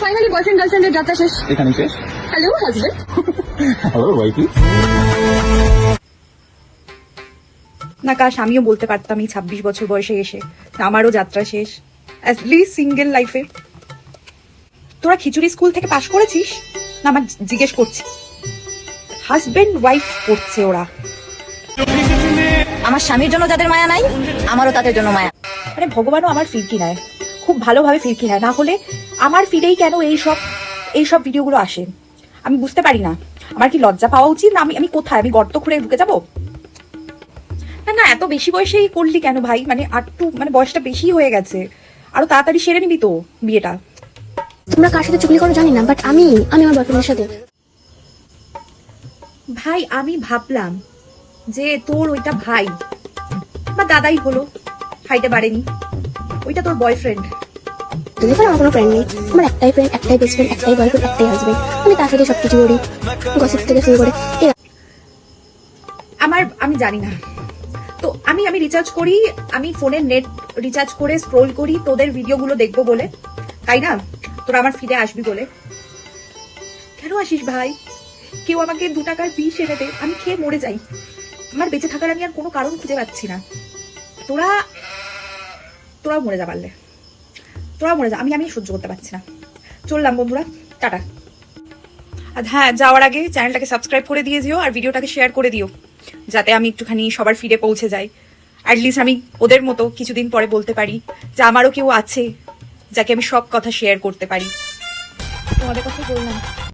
Finally boyfriend গার্লফ্রেন্ডের যাত্রা শেষ, এখানেই শেষ। Hello husband. হ্যালো ওয়াইফি। না কাশ আমিও বলতে পারতাম এই 26 বছর বয়সে এসে আমারও যাত্রা শেষ, অ্যাটলিস্ট সিঙ্গেল লাইফে। তোরা খিচুড়ি স্কুল থেকে পাশ করেছিস না? আমার জিজ্ঞেস করছি, হাজবেন্ড ওয়াইফ করছে ওরা। আমার স্বামীর জন্য যাদের মায়া নাই, আমারও তাদের জন্য মায়া। মানে ভগবানও আমার ফিরকি নেয়, খুব ভালোভাবে ফিরকি নেয়, না হলে আমার ফিরেই কেন এইসব ভিডিওগুলো আসে আমি বুঝতে পারি না। আমার কি লজ্জা পাওয়া উচিত না? আমি কোথায়, আমি গর্ত খুঁড়ে ঢুকে যাবো? না না, এত বেশি বয়সেই করলি কেন ভাই? মানে মানে বয়সটা বেশি হয়ে গেছে, আরো তাড়াতাড়ি সেরে নিবি তো বিয়েটা। তোমরা কার সাথে চুগলি করো জানি না, বাট আমি আমার বয়ফ্রেন্ডের সাথে। ভাই আমি ভাবলাম যে তোর ওইটা ভাই বা দাদাই হলো, হাইটে বাড়েনি, ওইটা তোর বয়ফ্রেন্ড। তুমি আমার কোনো ফ্রেন্ড নেই, আমার একটাই ফ্রেন্ড, একটাই বেস্ট ফ্রেন্ড, একটাই বয়ফ্রেন্ড, একটাই হাজবেন্ড। আমি তার সাথে সবকিছু করি, গসিপ থেকে শুরু করে। আমি জানি না তো আমি রিচার্জ করি, আমি ফোনের নেট রিচার্জ করে স্ক্রোল করি তোদের ভিডিওগুলো দেখবো বলে, তাই না? তোরা আমার ফিরে আসবি বলে। কেন আসিস ভাই? কেউ আমাকে 2 টাকার বিষ এনে দে, আমি খেয়ে মরে যাই। আমার বেঁচে থাকার আমি আর কোনো কারণ খুঁজে পাচ্ছি না। তোরাও মরে যা পারলে, তোরাও মরে যা, আমি সহ্য করতে পারছি না। চললাম বন্ধুরা, টাটা। আর হ্যাঁ, যাওয়ার আগে চ্যানেলটাকে সাবস্ক্রাইব করে দিয়ে দিও আর ভিডিওটাকে শেয়ার করে দিও, যাতে আমি একটুখানি সবার ফিডে পৌঁছে যাই। অ্যাটলিস্ট আমি ওদের মতো কিছুদিন পরে বলতে পারি যে আমারও কেউ আছে যাকে আমি সব কথা শেয়ার করতে পারি। তোমাদের কথা বললাম।